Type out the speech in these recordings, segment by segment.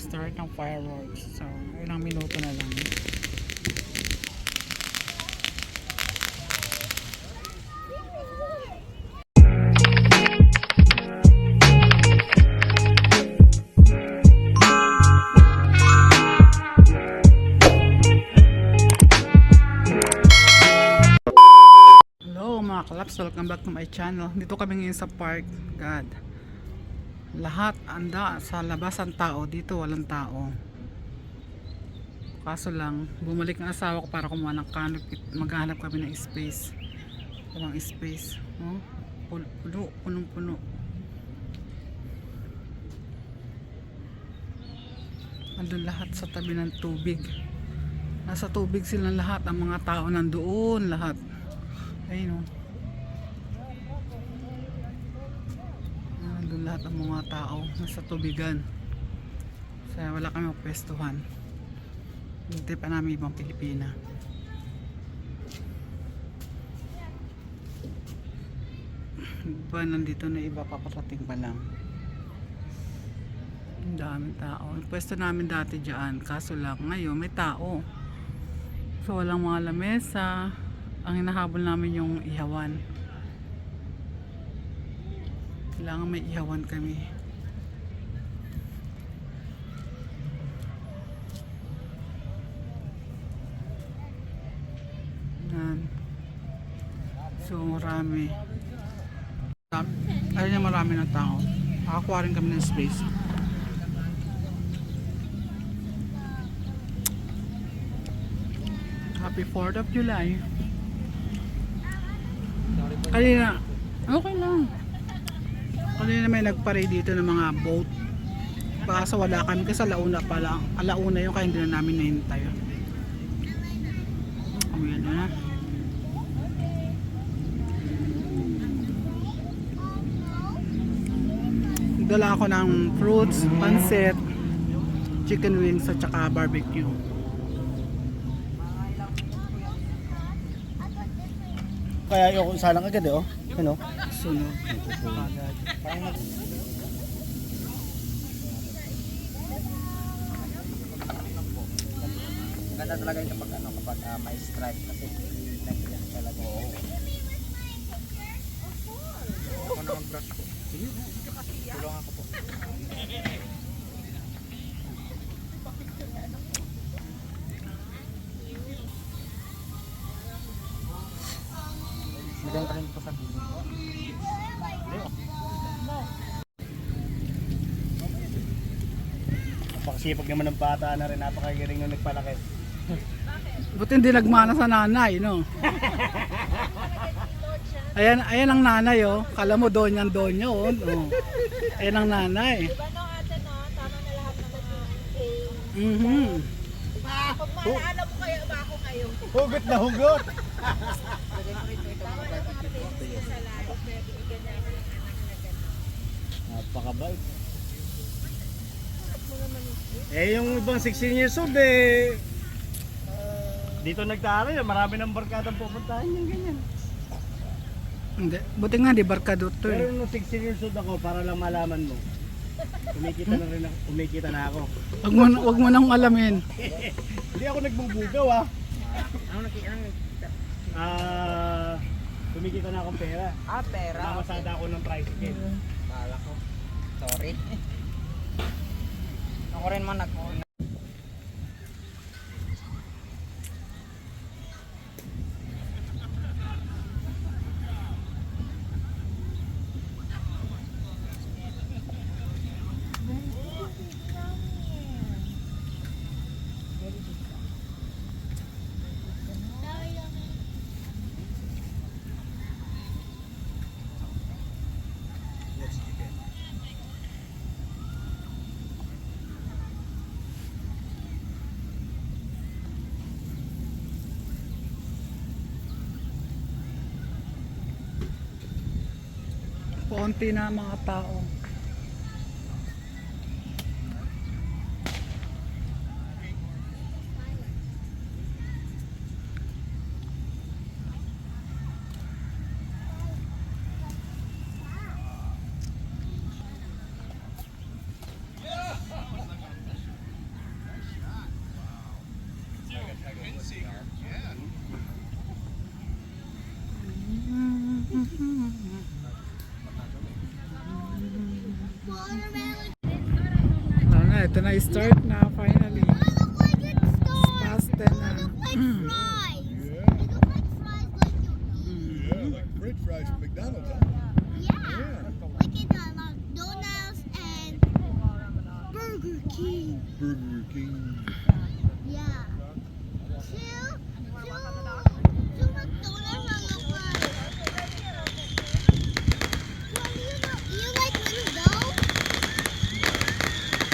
magsa-start ng fireworks. So, ilang minuto na lang. Mga kalaps, welcome back to my channel. Dito kami ngayon sa park. God, lahat anda sa labas ang tao, dito walang tao. Kaso lang bumalik ang asawa ko para kumuha ng canopy. Maghanap kami ng space, walang space. Punong puno. Andun lahat sa tabi ng tubig, nasa tubig silang lahat. Ang mga tao nandoon lahat. Ayun, nandun lahat ang mga tao nasa tubigan. Kaya wala kami mapwestuhan. Hindi pa namin ibang Pilipina. Iba nandito na, iba paparating pa lang. Ang daming tao. Ang pwesto namin dati dyan, kaso lang ngayon may tao. So walang mga lamesa. Ang hinahabol namin yung ihawan. Kailangan may ihawan kami. Yan. So marami. Ayun niya, marami ng tao. Nakakuha rin kami ng space. Happy 4th of July. Kanina, okay lang. Kanina may nagpare dito ng mga boat. Baka wala kami kasi alauna pa lang. Alauna yun, kaya hindi na namin nahintay. Ayan na. Dala ako ng fruits, pancit, chicken wings at saka barbecue. Kaya ayoko salang agad eh, oh. Ano? Sunog. Ganda talaga yung kapag may stripe kasi nagbiyak talaga. Ako na mag-brush ko. Tulong ako po. Bigyan ka rin po sa bilin. Napakasipag naman ng bata na rin, napakagaling nung nagpalaki. Buti hindi nagmana sa nanay, no? Ayan ang nanay, oh. Kala mo doon niya, oh. Ayan ang nanay. Diba no ate, no? Tama na lahat ng mga A. Pag maalala mo kaya ba ako ngayon? Hugot na hugot! Tama na mga babies sa live. Kaya binigyan niya ako ng anak na gano'n. Napakabait. Eh yung ibang 16 years old eh, dito nagtaaral, marami ng barkadang pupuntahan yung ganyan. Hindi. Buti nga, di barkado to, Pero eh. nung 16 years old ako, para lang malaman mo, kumikita na ako. Wag mo nang alamin. Hindi ako nagbubugaw ah. Kumikita na akong pera. Pera? Namasada ako ng tricycle. Kala ko. Sorry. Ako rin man Konti na mga tao. Ayan, ito na, start na finally. Oh, look like it starts. Past 10 na. Look like fries. Yeah. They look like fries like you eat. Yeah, like French fries from McDonald's, huh? Yeah. Like in McDonald's and Burger King. Burger King. Yeah. Two McDonald's that look like. Well, you like window?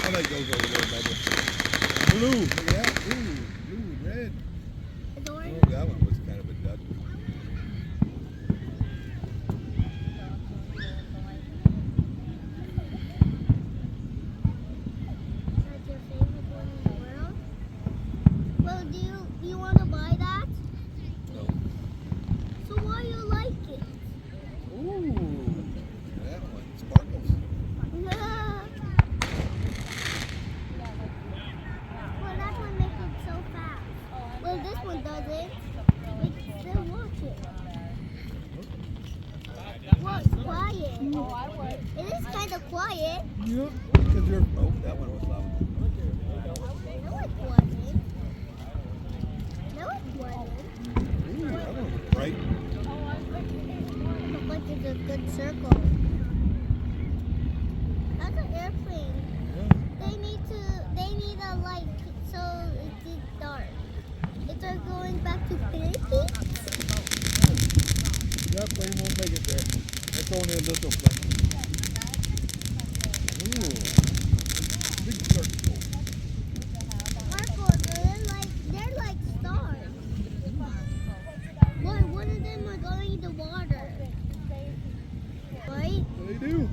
I like those over there, Bubba. Blue. Look at that. Ooh, blue and red. Oh, that one was kind of a dud. That's your favorite one in the world? Well, do you want to buy that? No. So why you like it? Ooh, that one. Sparkles. Well, that one makes it so fast. Well, this one doesn't. It still watch it. Well, it's quiet. It is kind of quiet. Yep. Because you're. Oh, that one was loud. No, it wasn't. No, it wasn't. Ooh, that one was bright. Looks like it's a good circle. That's an airplane. Yeah. They need a light so it is dark. If they're going back to Philippines, That plane won't make it there. That's only a little plane. Ooh. Big circle. Marco, they're like stars. One of them are going in the water. Right? They do.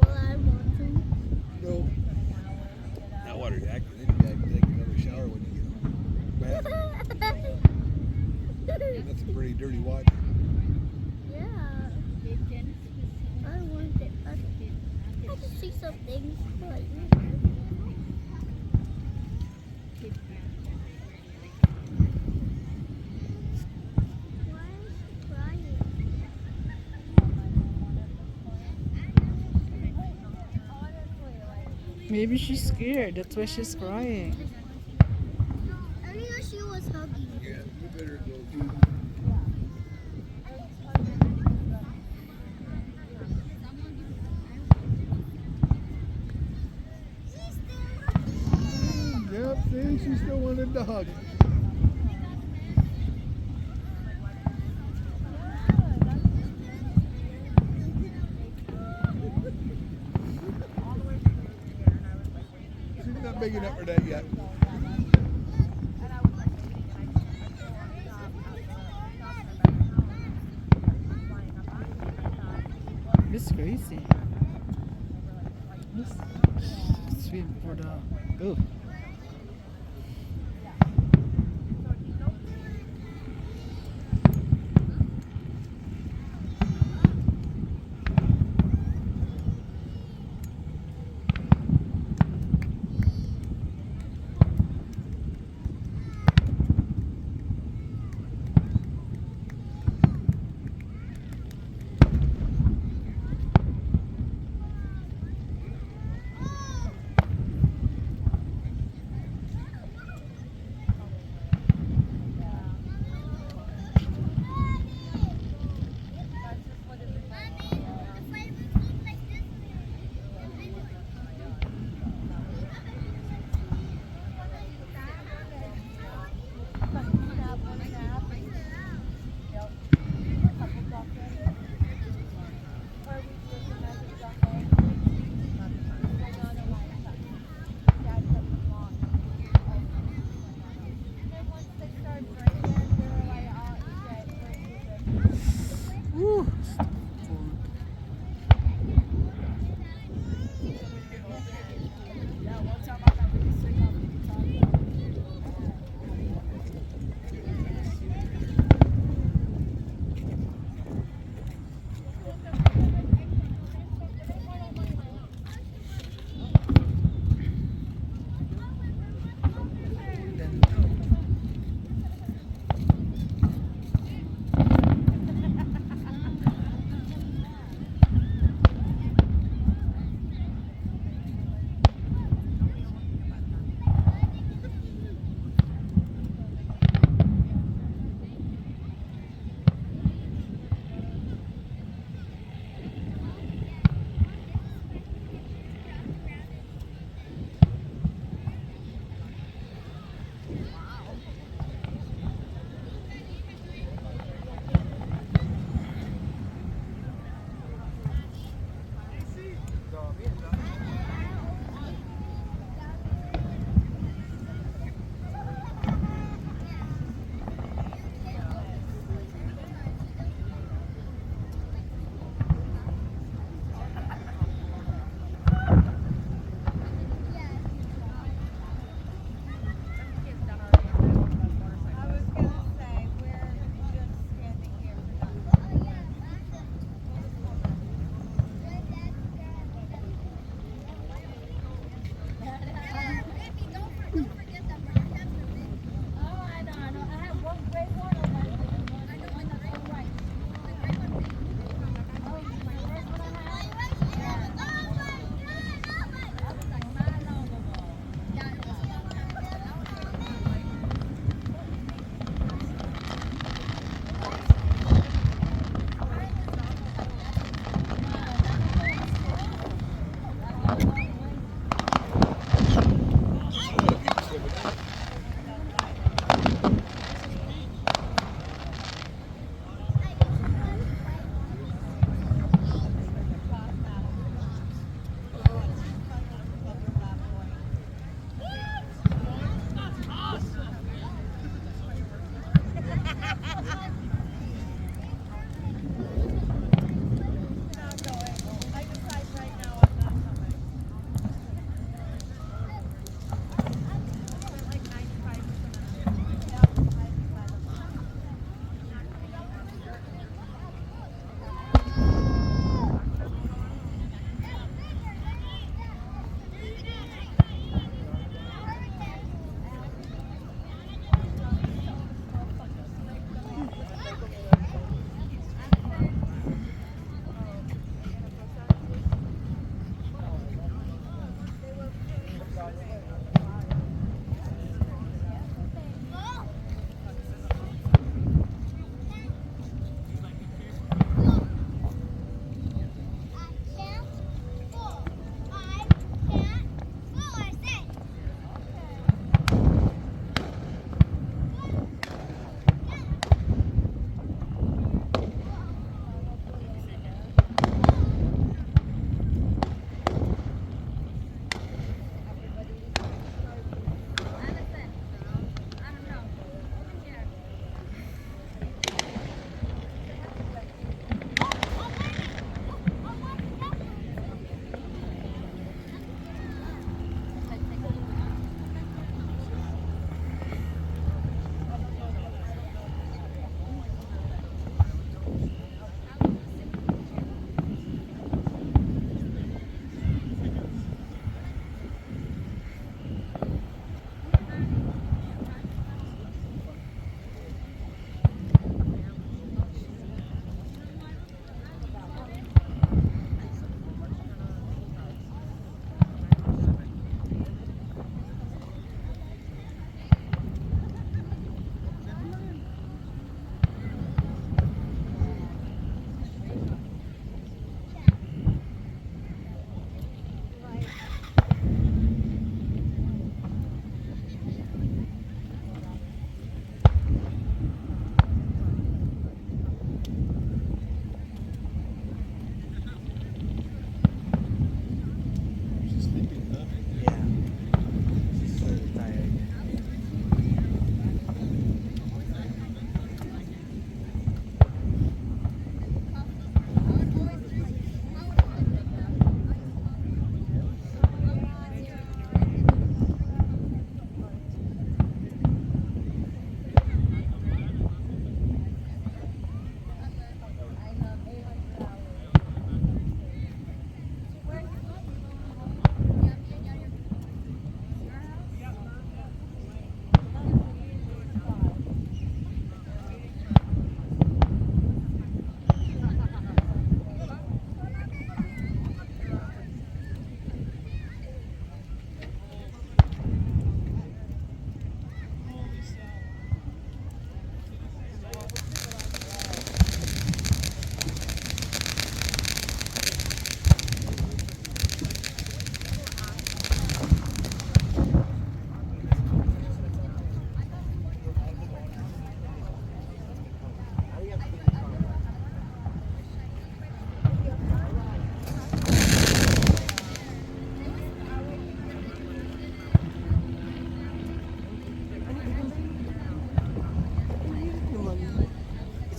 Well, I want to. No. That water's acting. Then you gotta take another shower when you get home. Bath. That's some pretty dirty water. Yeah. I want it. I can see some things. But why is she crying? Maybe she's scared. That's why she's crying. Earlier she was hugging. Yeah, you better go too. She's still hugging. Yep, see, she still wanted to hug. She's not big enough for that yet. It's crazy. Let's swim for the. Oh.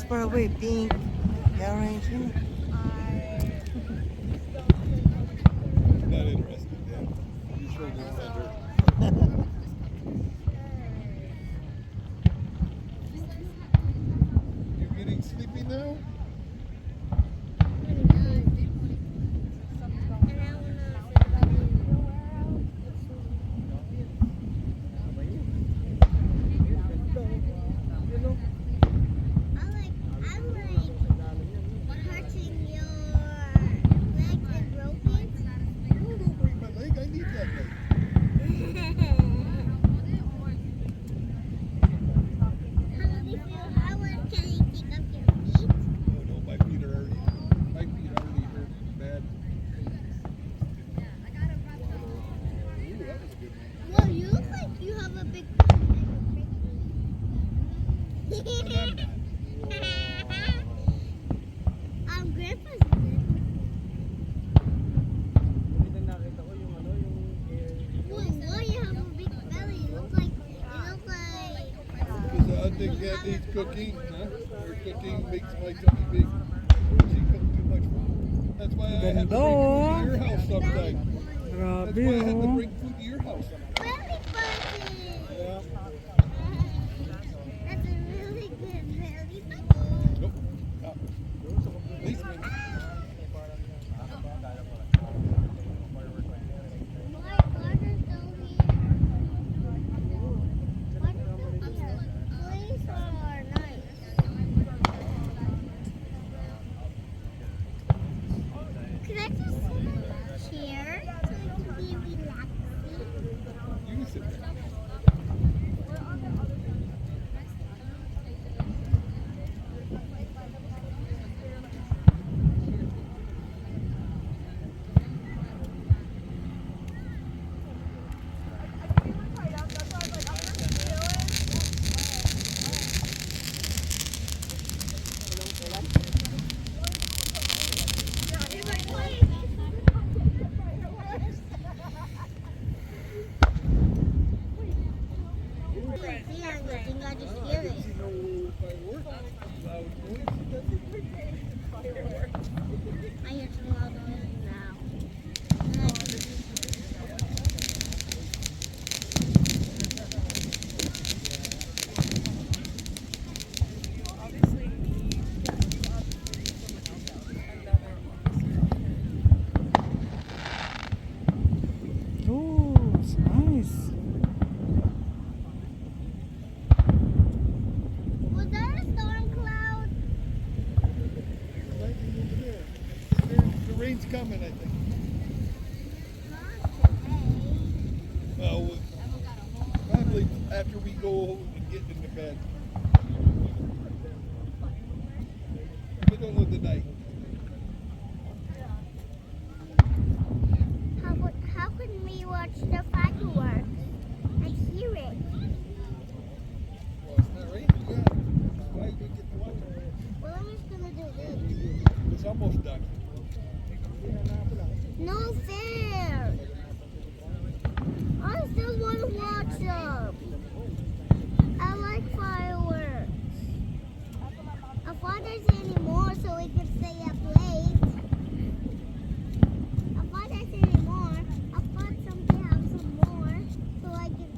far away. Pink, orange. Not interested, Dad. You sure did thunder. You getting sleepy now? My leg, I need that leg. Oh no, my feet are already hurt bad. Ooh, that was a good one. Well, you look like you have a big. Grandpa's good. Well, you have a big belly. You look like. Because I think that needs cooking, huh? Or cooking makes my tummy big. She cooked too much food. That's why I have to bring food to your house sometimes. That's Grabe, why I have to oh. bring food to your house sometimes. Belly button. Yeah. That's a really good belly button. Nope. Policeman. Can I just sit in a chair so it can be relaxing? You can sit there. I just hear it. You know, fireworks. Loud noise. I hear some loud noises now. Oh, it's nice. Was that a storm cloud? Lightning over there. The rain's coming, I think. Not today. Well, probably after we go and get into bed. Middle of the night. How can we watch the fireworks? I hear it. Well, it's not raining yet. Why we get to watch it? Well, I'm just gonna do this. It's almost done. No fair. I still want to watch them. I like fireworks. I thought there's any more so we can stay up late. I thought there's any more. I thought somebody have some more so we can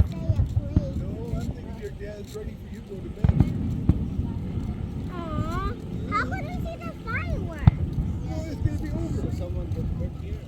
stay up late. No, I'm thinking your dad's ready for you to go to bed. Aww. How can we see the fireworks? Well, it's going to be over. Someone could cook here.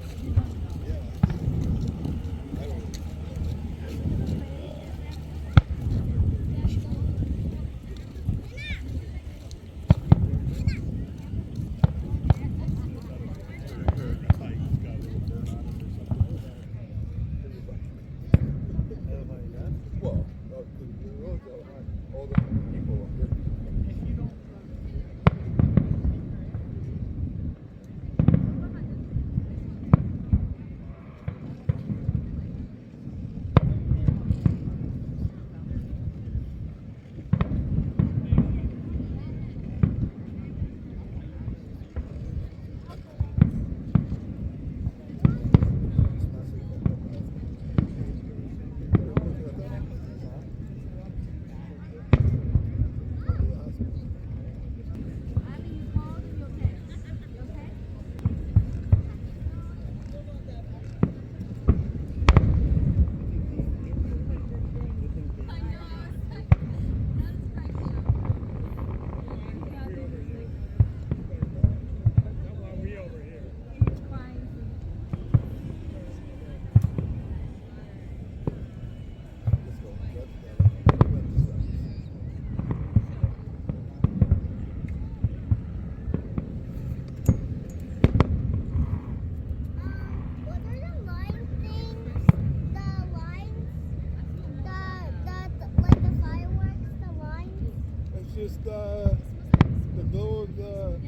those,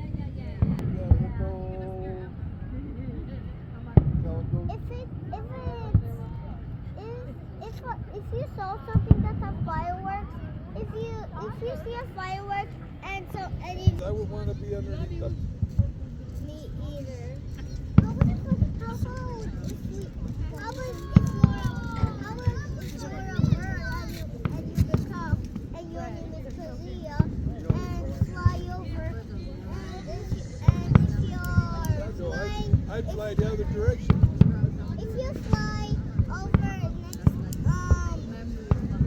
If you saw something that's a fireworks, if you see a firework and I would want to be underneath them. me either. How about if you're a girl and you become and your name is Kalia and fly over and if you're So flying I'd fly the other direction. if you fly over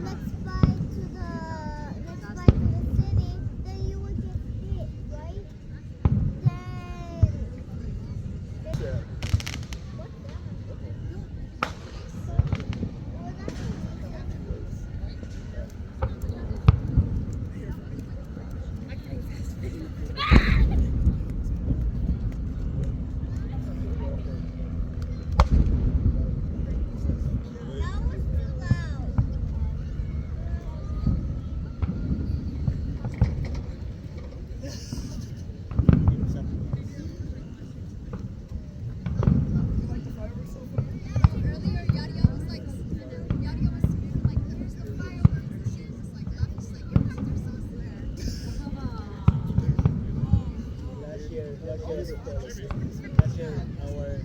let's fly to the city, then you would get hit, right? Then Yeah. what's that? Well, that's that was too loud. Earlier, Yadia was like, Yadia was like, here's the fireworks and she was just like, laughing. She's like, your guys are so sad. Come on. Last year, our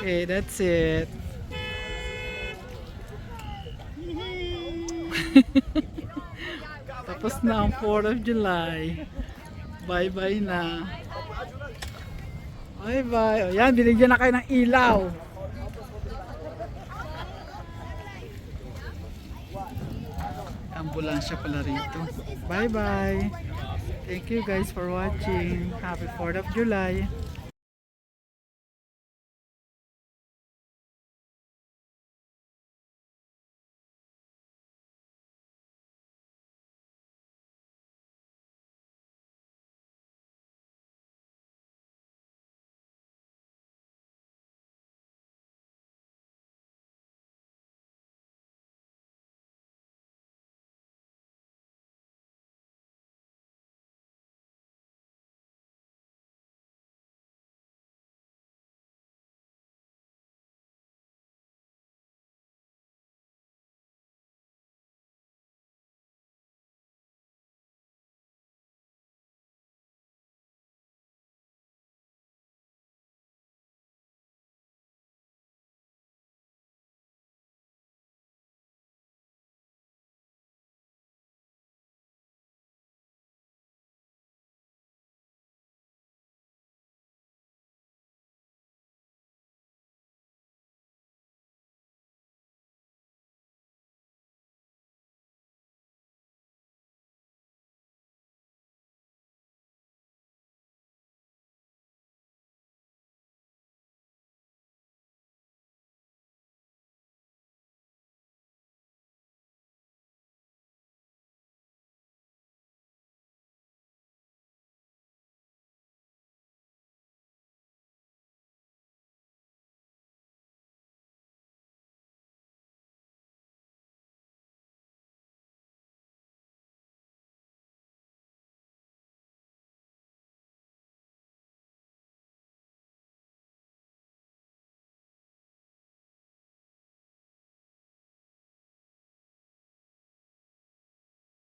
Okay, that's it. Tapos na ang 4th of July. Bye-bye na. Bye bye. O yan, binigyan na kayo ng ilaw. Ambulansya pala rito. Bye bye. Thank you guys for watching. Happy 4th of July.